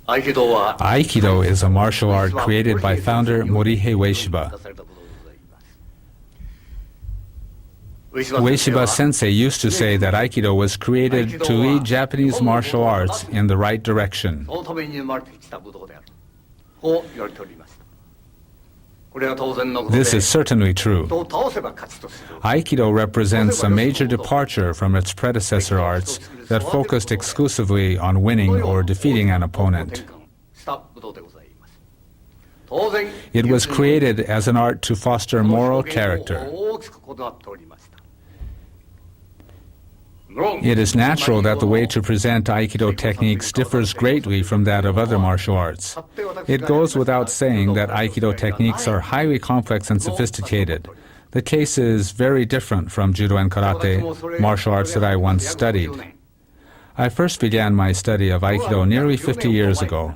Aikido is a martial art created by founder Morihei Ueshiba. Ueshiba Sensei used to say that Aikido was created to lead Japanese martial arts in the right direction. This is certainly true. Aikido represents a major departure from its predecessor arts that focused exclusively on winning or defeating an opponent. It was created as an art to foster moral character. It is natural that the way to present Aikido techniques differs greatly from that of other martial arts. It goes without saying that Aikido techniques are highly complex and sophisticated. The case is very different from Judo and Karate, martial arts that I once studied. I first began my study of Aikido nearly 50 years ago.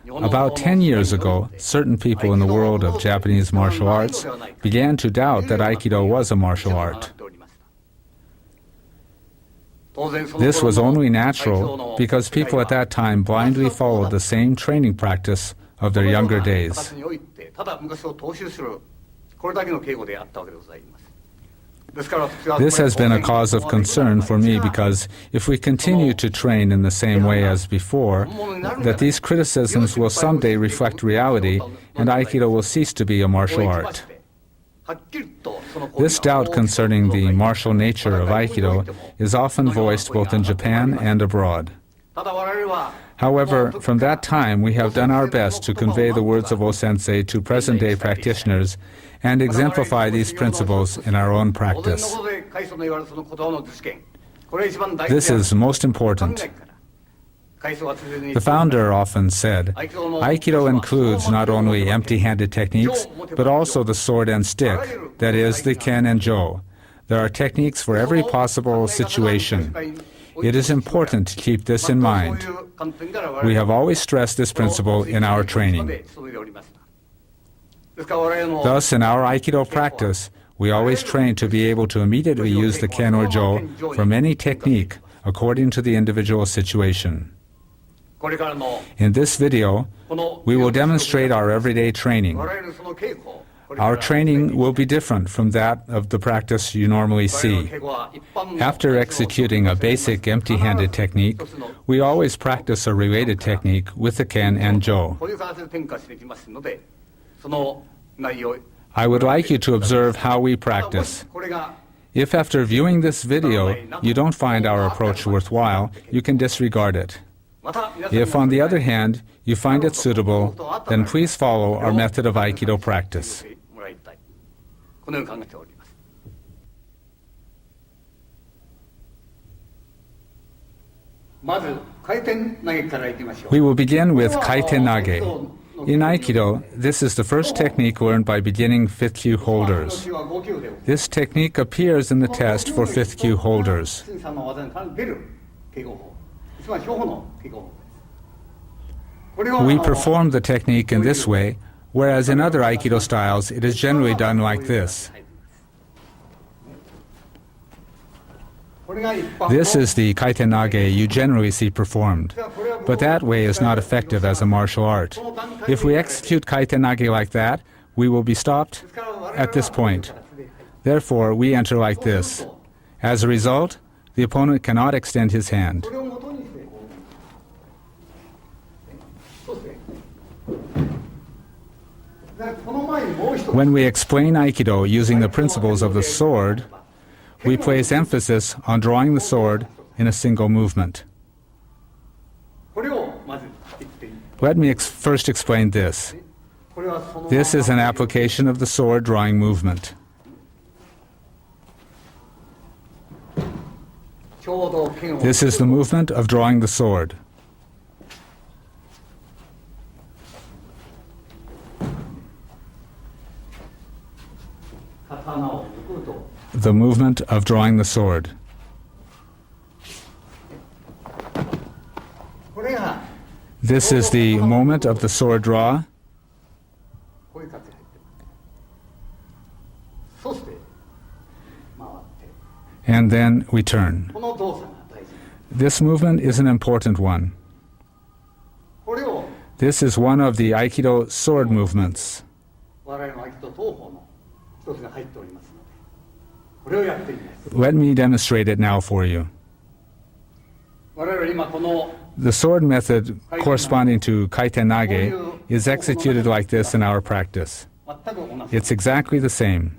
About 10 years ago, certain people in the world of Japanese martial arts began to doubt that Aikido was a martial art. This was only natural because people at that time blindly followed the same training practice of their younger days. This has been a cause of concern for me because if we continue to train in the same way as before, that these criticisms will someday reflect reality and Aikido will cease to be a martial art. This doubt concerning the martial nature of Aikido is often voiced both in Japan and abroad. However, from that time we have done our best to convey the words of O-sensei to present-day practitioners and exemplify these principles in our own practice. This is most important. The founder often said, Aikido includes not only empty-handed techniques, but also the sword and stick, that is, the ken and jo. There are techniques for every possible situation. It is important to keep this in mind. We have always stressed this principle in our training. Thus, in our Aikido practice, we always train to be able to immediately use the ken or jo from any technique according to the individual situation. In this video, we will demonstrate our everyday training. Our training will be different from that of the practice you normally see. After executing a basic empty-handed technique, we always practice a related technique with the ken and jo. I would like you to observe how we practice. If after viewing this video you don't find our approach worthwhile, you can disregard it. If, on the other hand, you find it suitable, then please follow our method of Aikido practice. We will begin with kaiten nage. In Aikido, this is the first technique learned by beginning 5th kyu holders. This technique appears in the test for 5th kyu holders. We perform the technique in this way, whereas in other Aikido styles it is generally done like this. This is the kaiten nage you generally see performed, but that way is not effective as a martial art. If we execute kaiten nage like that, we will be stopped at this point. Therefore, we enter like this. As a result, the opponent cannot extend his hand. When we explain Aikido using the principles of the sword, we place emphasis on drawing the sword in a single movement. Let me first explain this. This is an application of the sword drawing movement. This is the movement of drawing the sword. The movement of drawing the sword. This is the moment of the sword draw. And then we turn. This movement is an important one. This is one of the Aikido sword movements. 我々の合気道東方の一つが入っておりますので、これをやっています。 Let me demonstrate it now for you. 我々は今この The sword method corresponding to kaitenage is executed like this in our practice. 全く同じ。 It's exactly the same.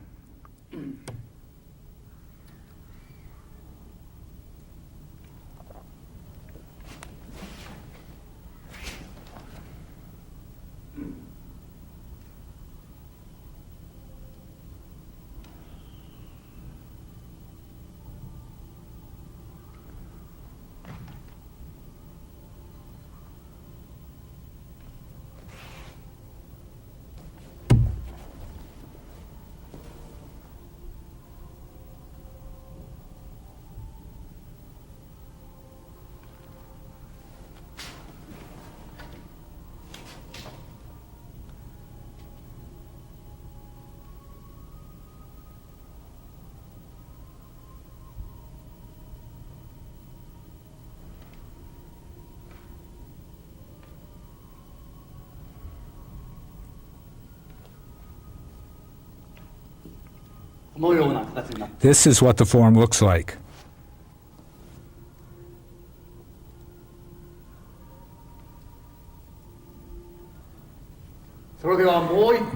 This is what the form looks like.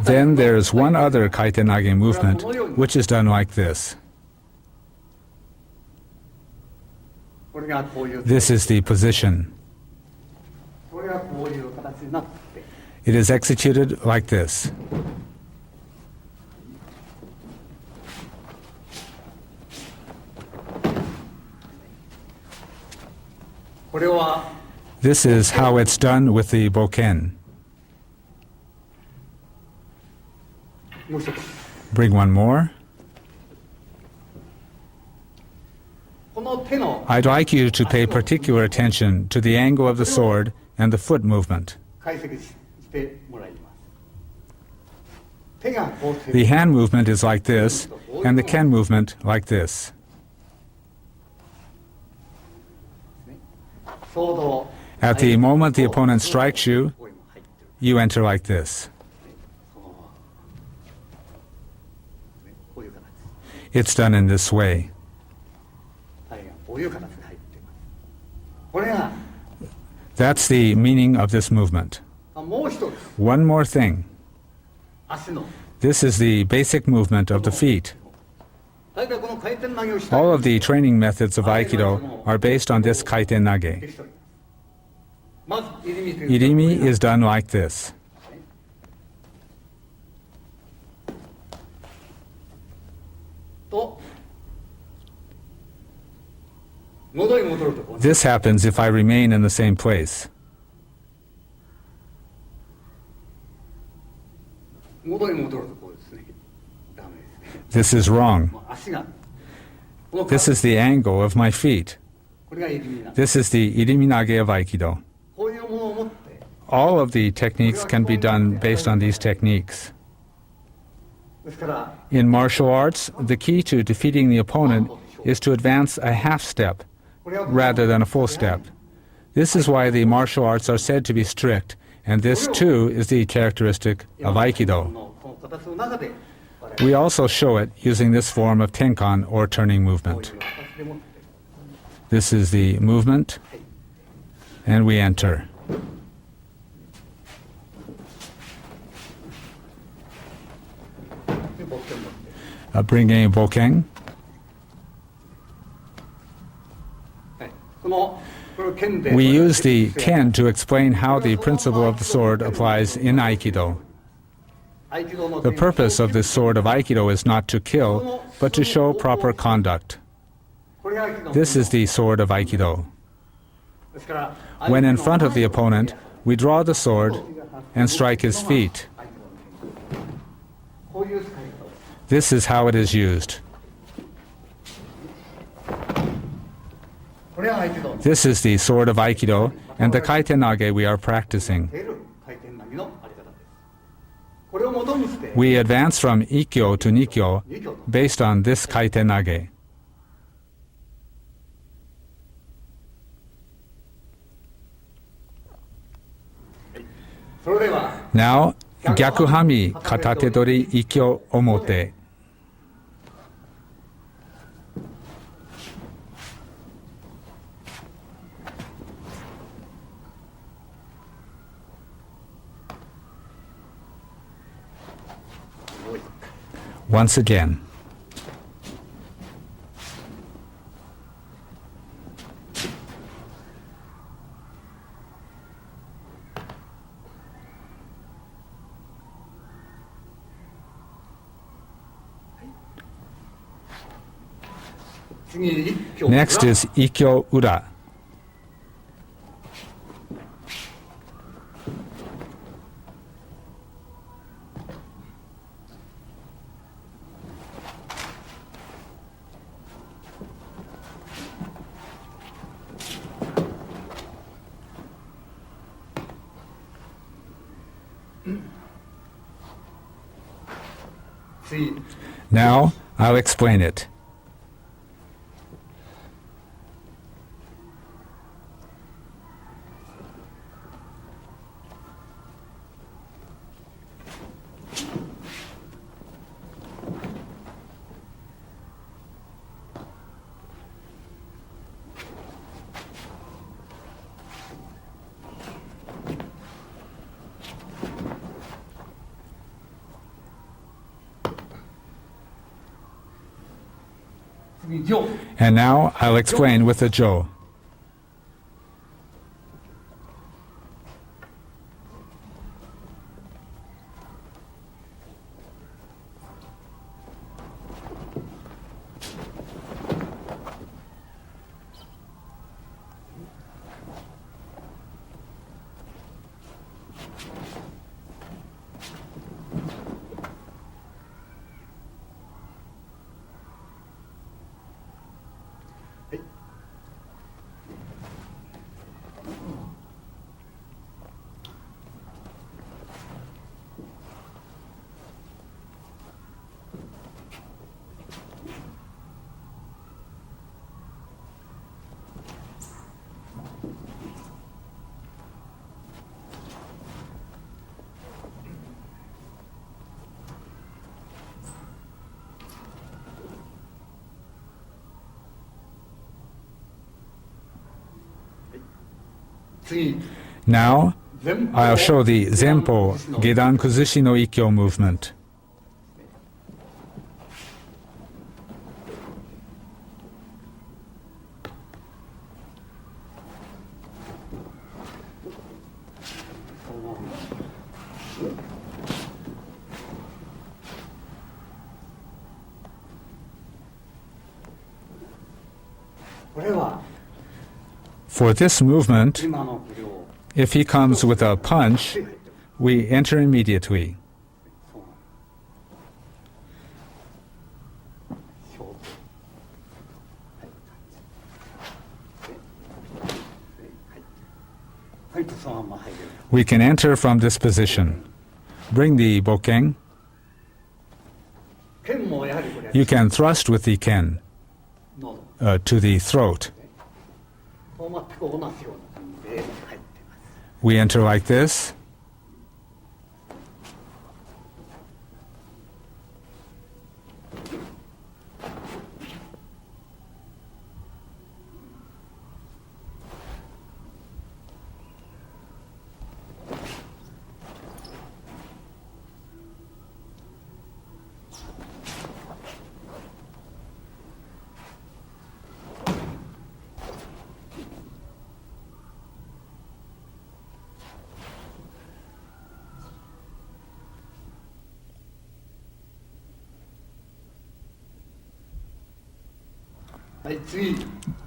Then there's one other kaitenage movement, which is done like this. This is the position. It is executed like this. This is how it's done with the boken. Bring one more. I'd like you to pay particular attention to the angle of the sword and the foot movement. The hand movement is like this, and the ken movement like this. At the moment the opponent strikes you, you enter like this. It's done in this way. That's the meaning of this movement. One more thing. This is the basic movement of the feet. All of the training methods of Aikido are based on this kaiten nage. Irimi is done like this. This happens if I remain in the same place. This is wrong. This is the angle of my feet. This is the irimi nage of Aikido. All of the techniques can be done based on these techniques. In martial arts, the key to defeating the opponent is to advance a half step rather than a full step. This is why the martial arts are said to be strict, and this too is the characteristic of Aikido. We also show it using this form of tenkan or turning movement. This is the movement, and we enter. Bring a boken. We use the ken to explain how the principle of the sword applies in Aikido. The purpose of this sword of Aikido is not to kill, but to show proper conduct. This is the sword of Aikido. When in front of the opponent, we draw the sword and strike his feet. This is how it is used. This is the sword of Aikido and the kaiten nage we are practicing. We advance from ikkyo to nikyo based on this kaiten nage. それでは Now, Gyakuhanmi Katatedori Ikkyo Omote. Once again. Next is Ikkyo Ura. Now, I'll explain it. And now I'll explain with the jo. Now, I'll show the Zenpo Gedan Kuzushi no Ikkyo movement. For this movement, if he comes with a punch, we enter immediately. We can enter from this position. Bring the bokken. You can thrust with the ken to the throat. We enter like this.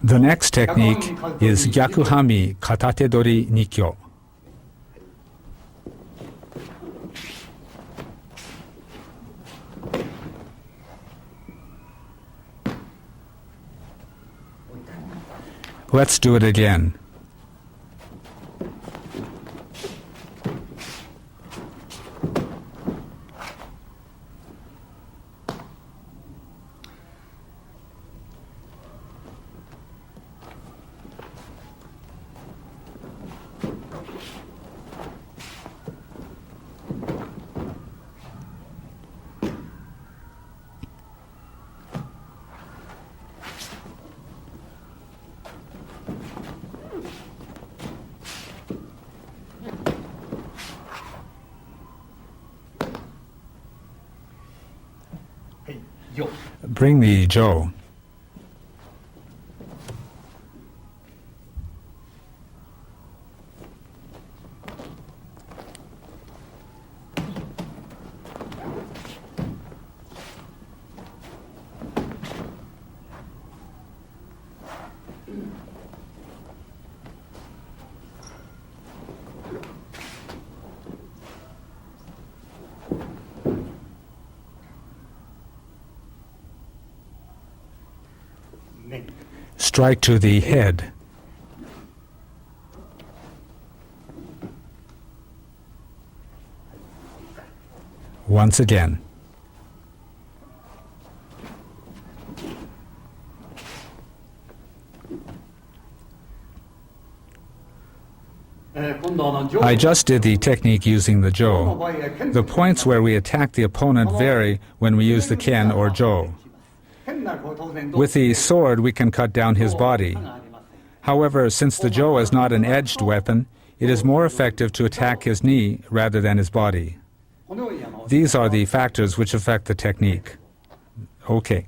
The next technique is Gyakuhanmi Katatedori Nikyo. Let's do it again. Bring the jo. Strike to the head. Once again. I just did the technique using the jo. The points where we attack the opponent vary when we use the ken or jo. With the sword, we can cut down his body. However, since the jo is not an edged weapon, it is more effective to attack his knee rather than his body. These are the factors which affect the technique. Okay.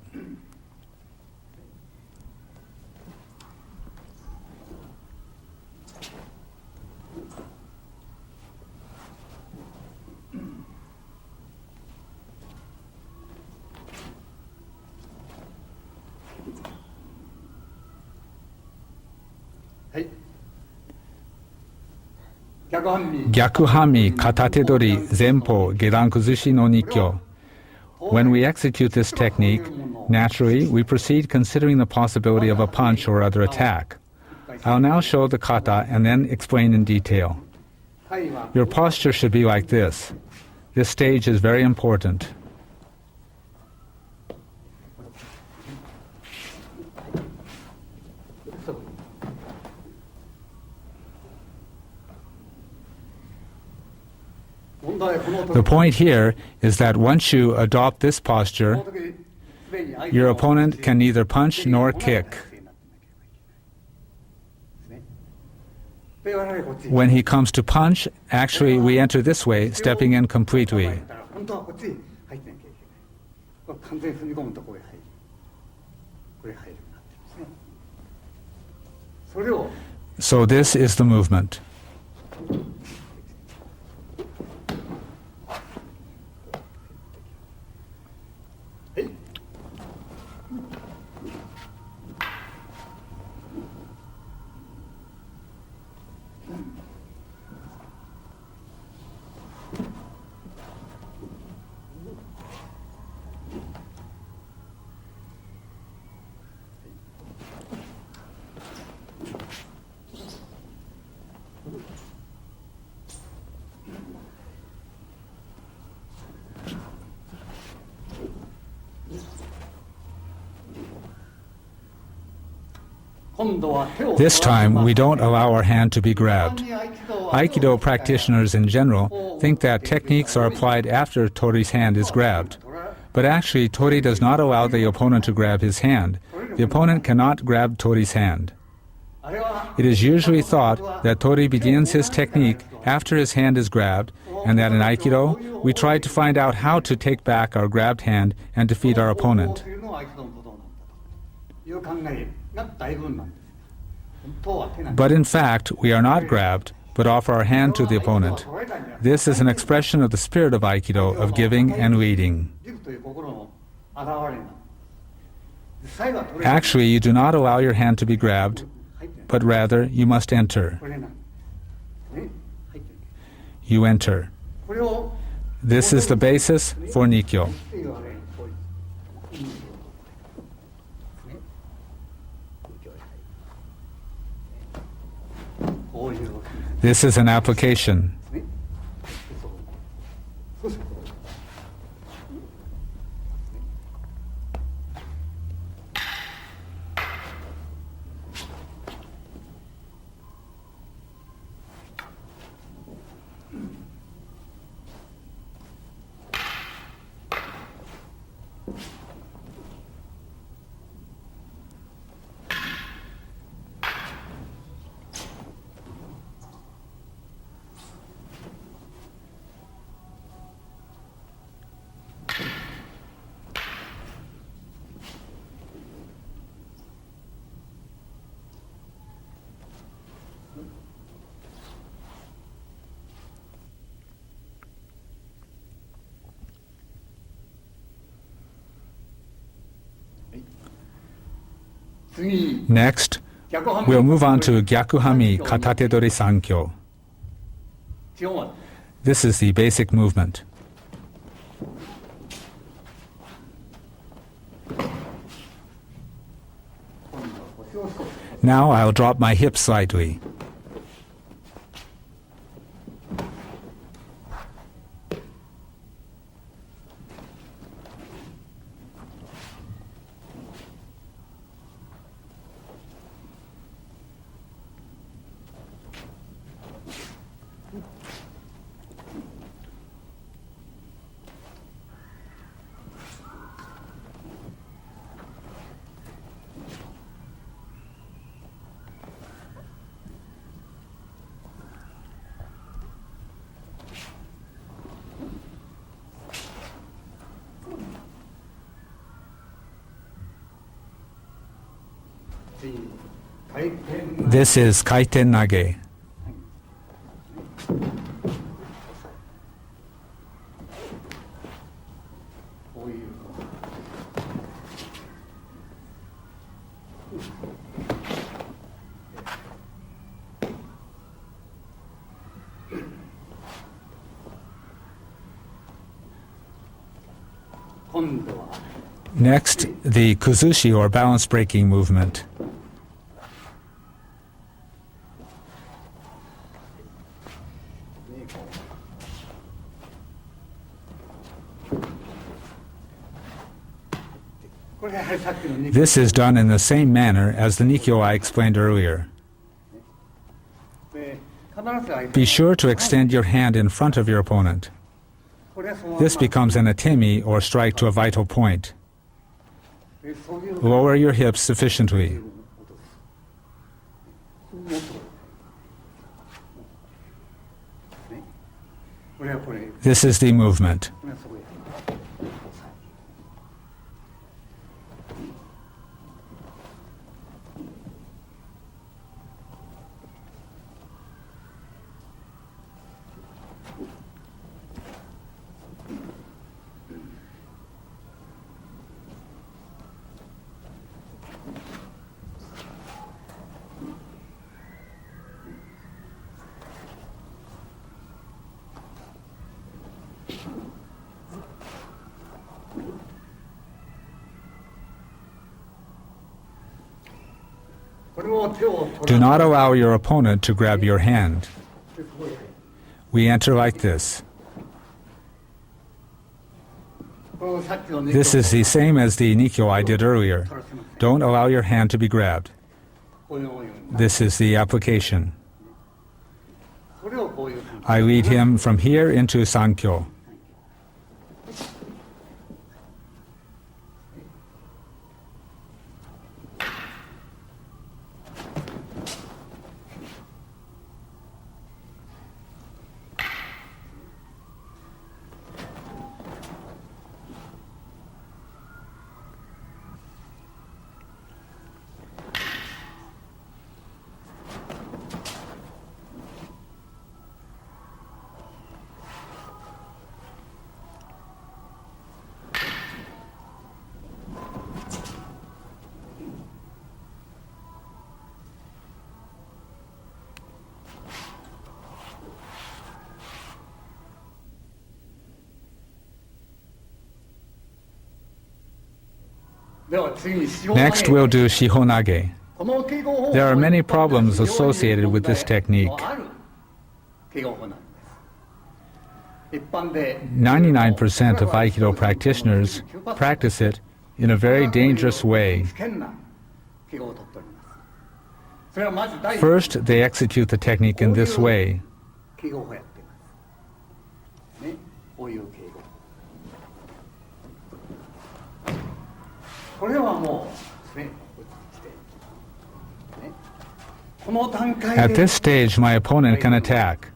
Gyakuhanmi Katatedori Zenpo Gerankuzushi no Nikyo. When we execute this technique, naturally we proceed considering the possibility of a punch or other attack. I'll now show the kata and then explain in detail. Your posture should be like this. This stage is very important. The point here is that once you adopt this posture, your opponent can neither punch nor kick. When he comes to punch, actually we enter this way, stepping in completely. So this is the movement. This time, we don't allow our hand to be grabbed. Aikido practitioners in general think that techniques are applied after Tori's hand is grabbed. But actually, Tori does not allow the opponent to grab his hand. The opponent cannot grab Tori's hand. It is usually thought that Tori begins his technique after his hand is grabbed, and that in Aikido, we try to find out how to take back our grabbed hand and defeat our opponent. But in fact, we are not grabbed, but offer our hand to the opponent. This is an expression of the spirit of Aikido, of giving and leading. Actually, you do not allow your hand to be grabbed, but rather you must enter. You enter. This is the basis for Nikyo. This is an application. Next, we'll move on to Gyakuhanmi Katatedori Sankyo. This is the basic movement. Now I'll drop my hips slightly. This is kaiten nage. Next, the kuzushi or balance breaking movement. This is done in the same manner as the Nishio I explained earlier. Be sure to extend your hand in front of your opponent. This becomes an atemi or strike to a vital point. Lower your hips sufficiently. This is the movement. Do not allow your opponent to grab your hand. We enter like this. This is the same as the Nishio I did earlier. Don't allow your hand to be grabbed. This is the application. I lead him from here into Sankyo. Next, we'll do Shihonage. There are many problems associated with this technique. 99% of Aikido practitioners practice it in a very dangerous way. First, they execute the technique in this way. At this stage, my opponent can attack.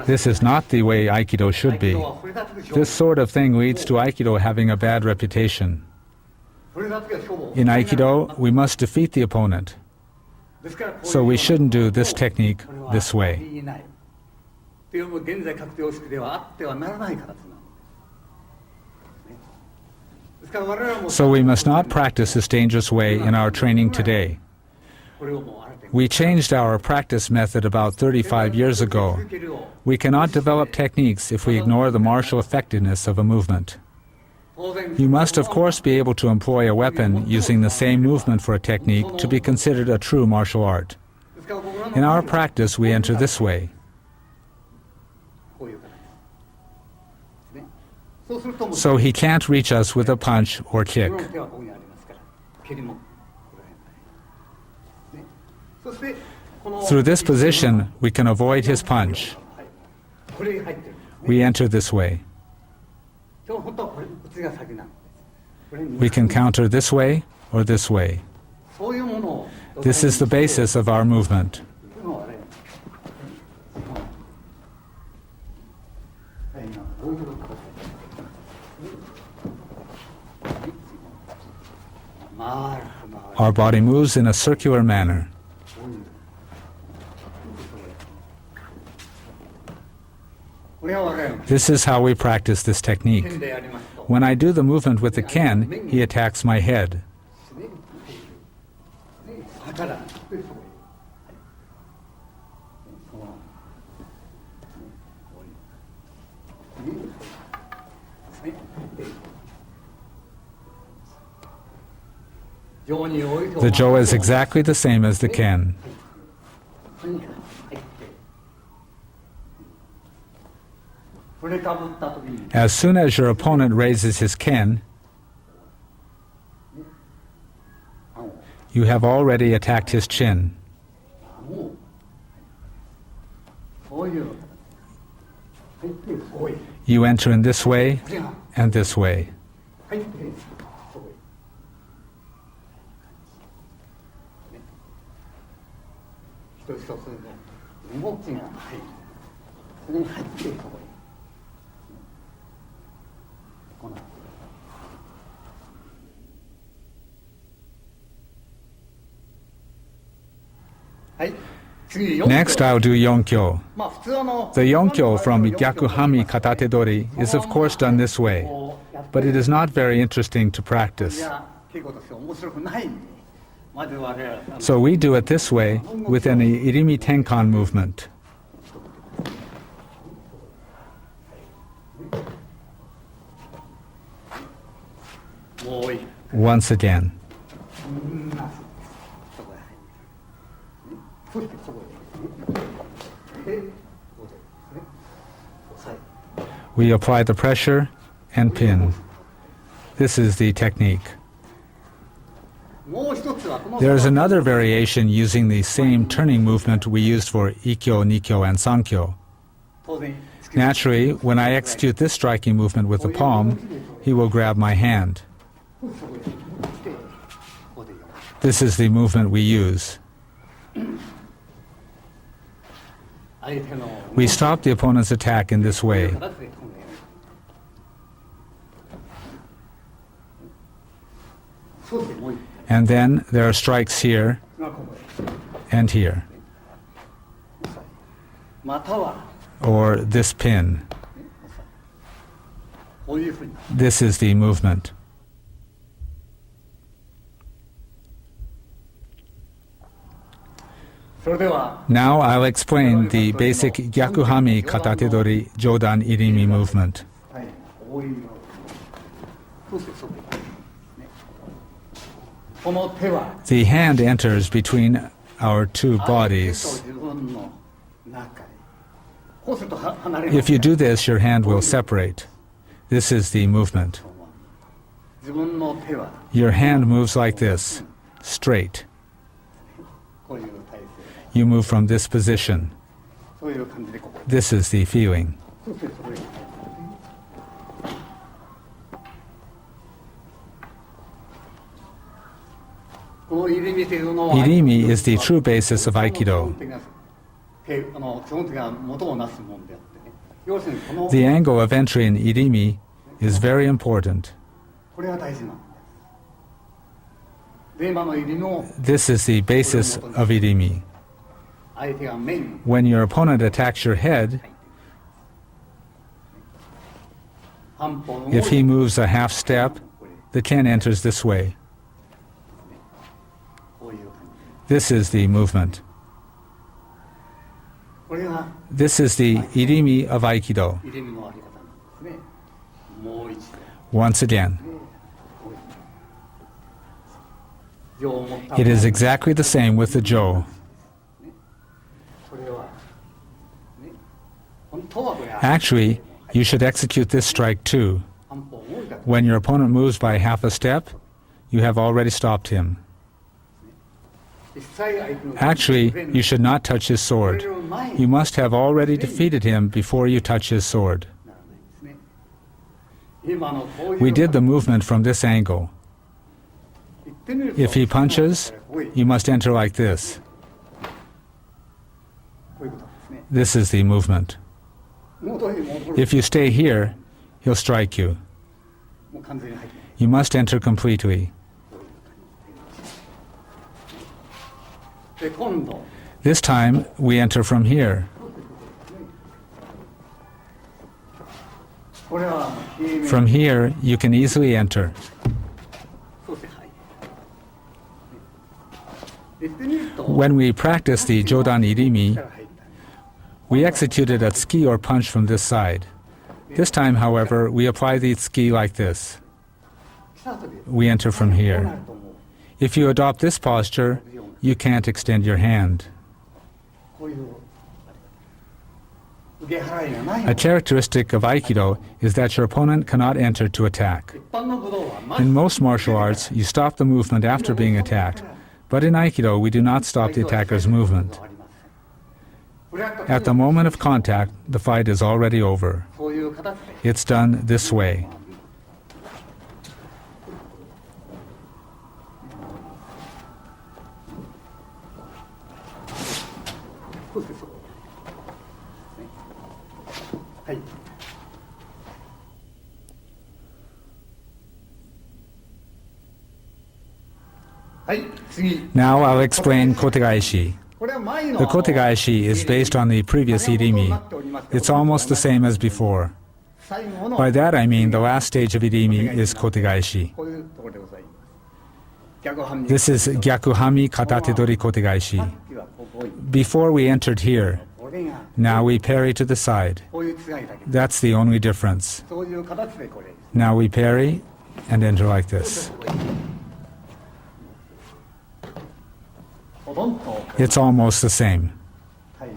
This is not the way Aikido should be. This sort of thing leads to Aikido having a bad reputation. In Aikido, we must defeat the opponent. So we shouldn't do this technique this way. ですから我々はもう So we must not practice this dangerous way in our training today. これをもうある程度 We changed our practice method about 35 years ago. We cannot develop techniques if we ignore the martial effectiveness of a movement. 当然 You must, of course, be able to employ a weapon using the same movement for a technique to be considered a true martial art. ですから僕らの In our practice, we enter this way. こういう形ですね。そうするともう So he can't reach us with a punch or こ kick. の手はここにありますから蹴りもここら辺ね。そしてこの Through this position, we can avoid his punch. はいこれに入ってるんですね。 We enter this way. 今日本当はこっちが先なんです。これに We can counter this way or this way. そういうものを This is the basis of our movement. 回る Our body moves in a circular manner. これは我々の This is how we practice this technique. 剣でやりますと When I do the movement with the ken, he attacks my head. だから上に置いて The jo is exactly the same as the ken. 触れかぶった時に As soon as your opponent raises his ken, you have already attacked his chin. もうこういう入ってこういう You enter in this way これが and this way. 入ってそこへ一つ一つの動きが入るそれに入ってそこへこのはい次 Next, I'll do yonkyo. まあ普通の The yonkyo from Gyakuhanmi Katatedori is of course done this way, but it is not very interesting to い practice. や稽古として面白くないんでまず我々 So we do it this way with an irimi tenkan movement. もういい Once again. そこへ入るそしてそこへでここでですね押さえ We apply the pressure and pin. This is the technique. もう一つはこの There is another variation using the same turning movement we used for Ikkyo, Nikkyo, and Sankyo. 当然 Naturally, when I execute this striking movement with the palm, he will grab my hand. そこへ来てここで読む This is the movement we use. 相手の We stop the opponent's attack in this way. 形で止めるそうしてもう一 And then there are strikes here 個がここへ and here, または or this pin. こういうふうに This is the movement. Now I'll explain the basic Gyakuhanmi Katatedori Jodan Irimi movement. はいこういうのそうしてそこへねこの手は The hand enters between our two 相手 bodies. と自分の中へこうするとは離れ If you do this, your hand will separate. This is the movement. 自分の手は Your hand moves like this, straight. こういう体勢 You move from this position. そういう感じでここ This is the feeling. そしてそれこの入り身というのは Irimi is the true basis of Aikido. 基本的な元をなすもんであってね要するにこの The angle of entry in Irimi is very important. これが大事なんですで今の入りの This is the basis of Irimi. 相手が面 When your opponent attacks your head, 半歩の if he moves a half step, the 10 enters this way. こういう感 This is the movement. じ。これが This is the irimi of Aikido. 入れ身のあり方なんですね。もう一度。 Once again, 情を持った it is exactly the same with the jo. これは、ね、本当はこれは Actually, you should execute this strike too. 半歩動いた When your opponent moves by half a step, you have already stopped him. 実際相手の Actually, you should not touch his こ sword. れを前に You must have already defeated him before you touch his sword. ならないですね。今のこういう We did the movement from this angle. 言ってみると If he punches, こういう you must enter like this. こういうことですね。 This is the movement. 元に戻る If you stay here, he'll strike you. もう完全に入ってない You must enter completely. で今度 This time, we enter from here. これは平面 From here, you can easily enter. そうして入る言ってみると When we practice the Jodan Irimi, 入った we execute it at tsuki or punch from this side. This time, however, we apply the tsuki like this. 来た時 We enter from こうな here. るともう If you adopt this posture, you can't extend your hand. こういう受け払いがない A characteristic of Aikido is that your opponent cannot enter to attack. 一般の武道はま In most martial arts, you stop the movement after being attacked. But in Aikido, we do not stop the attacker's movement. At the moment of contact, the fight is already over. そういう形で It's done this way. そうですそうはい はい次 Now I'll explain kotegaeshi. これは前の The kotegaeshi is based on the previous irimi. It's almost the same as before. 最後の By that I mean the last stage of irimi is kotegaeshi. こういうところでございます逆半身 This is Gyakuhanmi Katatedori kotegaeshi. さっきはここに Before we entered here, これが now we parry to the side. こういう違いだけ That's the only difference. そういう形でこれ Now we parry and enter like this. ほとんど It's almost the same. はい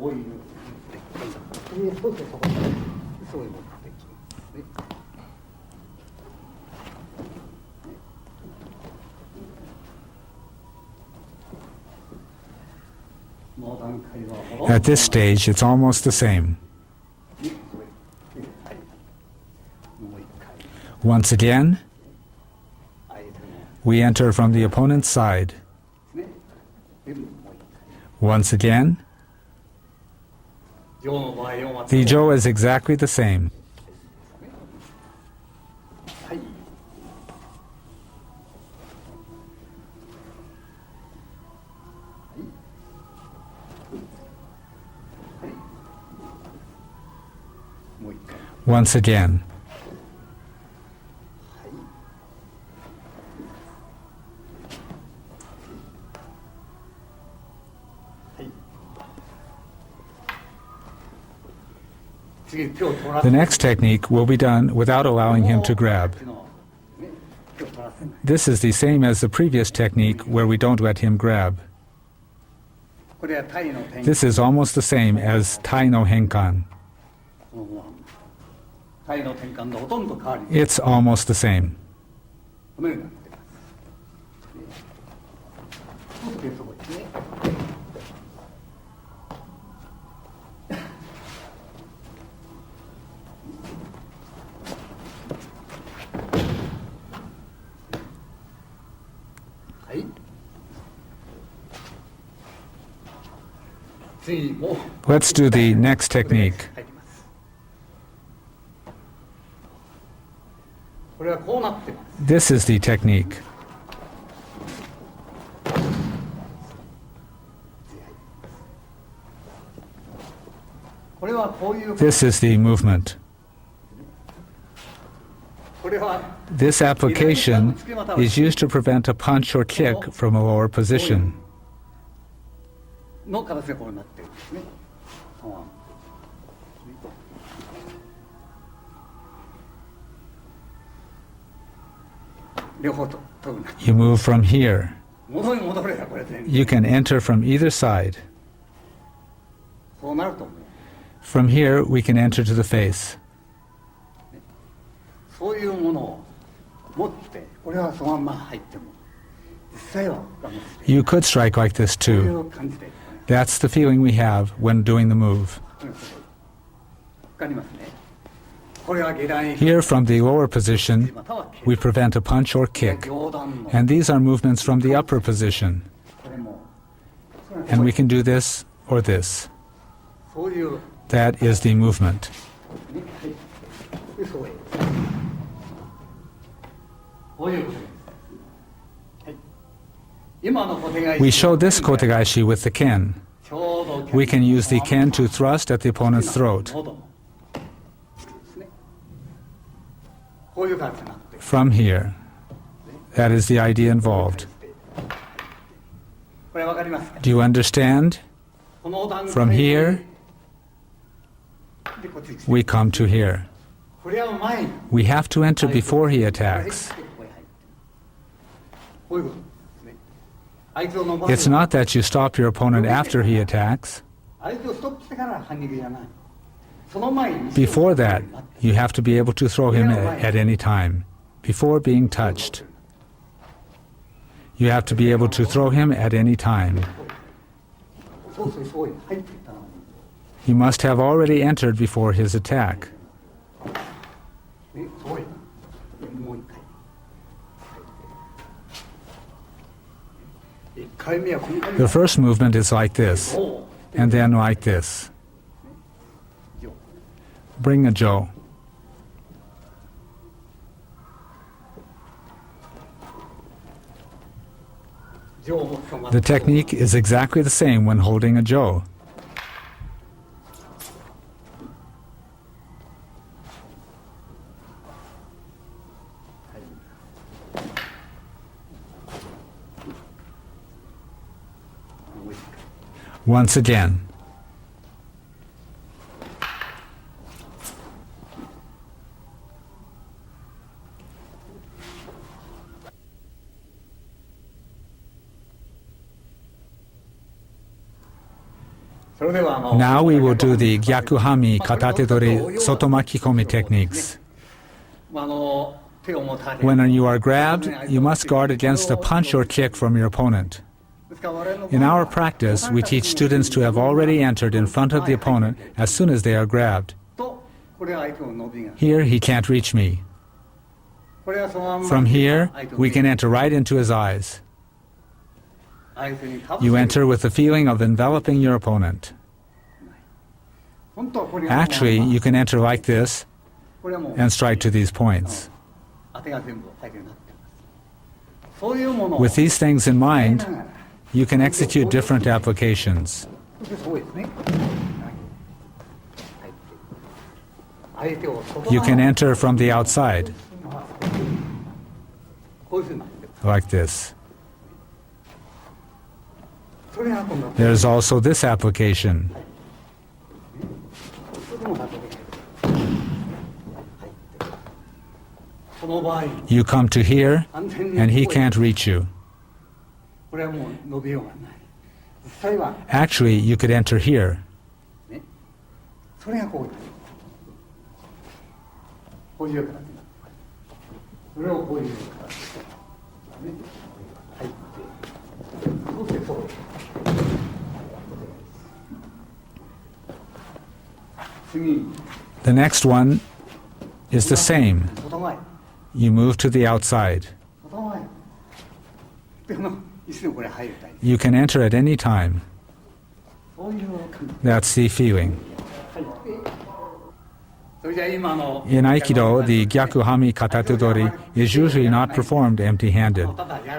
こういうそうですそういう目的ねもう段階はほとんど At this stage, it's almost the same. はいもう一回 Once again, 相手の we enter from the opponent's side. ねでもう一回 Once again, 上の場合を待つ the jo is exactly the same. はいもう一回 Once again. 次手を取ら The せ next technique will be done without allowing him to grab. ね手を取らせない This is the same as the previous technique where we don't let him grab. これはタイの転換 This is almost the same as Tai no Henkan. そのままタイの転換のほとんど変わり It's almost the same. このようになってますそうするとそこですねはい次も Let's do the next technique. 入りますこれはこうなってます This is the technique. これはこういう This is the movement. これれは This application is used to prevent a punch or kick from a lower position. の形がこうなってるんですね。両方と取るな。 You move from here. 戻ればこれで。 You can enter from either side. そうなると思う。 From here, we can enter to the face. そういうものを持って、これはそのまんま入っても、実際はYou could strike like this そうい too. う感じで。 That's the feeling we have when doing the move. わかりますね。これは下段 Here, from the lower position, または we prevent a punch or kick. 上段の And these are movements from the upper position. これも And we can do this or this. そういう、ね、 That is the movement. はいでそういうこういうことです。はい。今の小手返し We show this kotegaeshi with the ken. ちょうど We can use the ken to thrust at the opponent's throat. 喉もですね。こういう感じになって From here. That is the idea involved. これわかりますか？ Do you understand? この段階 From here, でこっちに we come to here. これは前に We have to enter before he attacks. こういうことですね。相手を伸ば It's す not that you stop your opponent after he attacks. 相手をストップしてから反撃じゃない。その前に Before that, you have to be able to throw him at any time, before being touched. You have to be able to throw him at any time. そう入っていったのに He must have already entered before his attack. ね、そうや。もう一回。一回目はこの感じ The first movement is like this, おう and then like this. Bring a Joe. The technique is exactly the same when holding a Joe. Once again. Now we will do the Gyakuhanmi Katatedori Sotomakikomi techniques. When you are grabbed, you must guard against a punch or kick from your opponent. In our practice, we teach students to have already entered in front of the opponent as soon as they are grabbed. Here, he can't reach me. From here, we can enter right into his eyes. You enter with the feeling of enveloping your opponent. Actually, you can enter like this and strike to these points. With these things in mind, you can execute different applications. You can enter from the outside, like this. There's also this application. You come to here, and he can't reach you. Actually, you could enter here. The next one is the same. You move to the outside. You can enter at any time. That's the feeling. In Aikido, the Gyakuhanmi Katatedori is usually not performed empty-handed.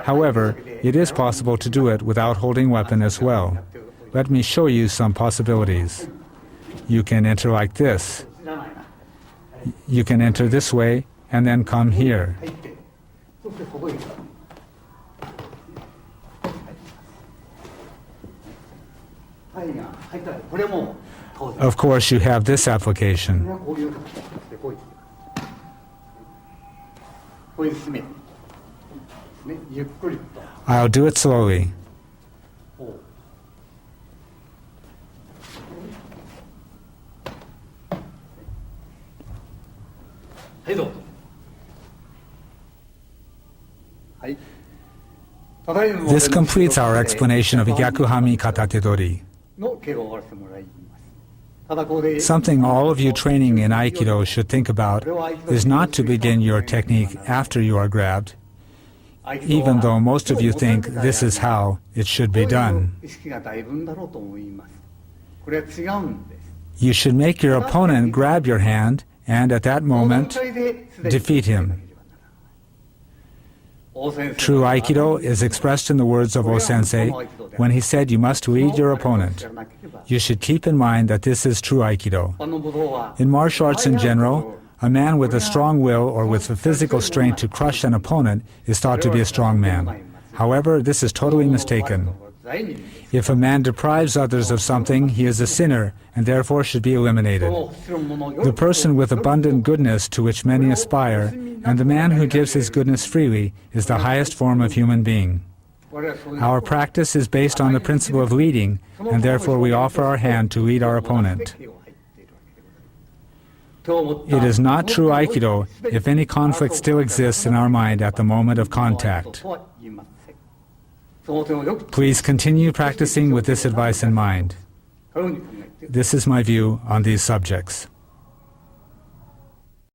However, it is possible to do it without holding weapon as well. Let me show you some possibilities. You can enter like this. You can enter this way and then come here. 入ってそしてここへ来たはいが入ったらこれも当然 Of course, you have this こ application. れはこういう形でこういうこういう進めねゆっくりと I'll do it slowly. こうはいどうぞはい This completes our explanation of Gyakuhanmi Katatedori. の稽古を終わらせてもらいますただここで Something all of you training in Aikido should think about is not to begin your technique after you are grabbed, even though most of you think this is how it should be done. 意識がだいぶんだろうと思いますこれは違うんです You should make your opponent grab your hand and at that moment defeat him. True Aikido is expressed in the words of O-sensei when he said you must read your opponent. You should keep in mind that this is true Aikido. In martial arts in general, a man with a strong will or with the physical strength to crush an opponent is thought to be a strong man. However, this is totally mistaken. If a man deprives others of something, he is a sinner and therefore should be eliminated. The person with abundant goodness to which many aspire, and the man who gives his goodness freely, is the highest form of human being. Our practice is based on the principle of leading, and therefore we offer our hand to lead our opponent. It is not true Aikido if any conflict still exists in our mind at the moment of contact. Please continue practicing with this advice in mind. This is my view on these subjects.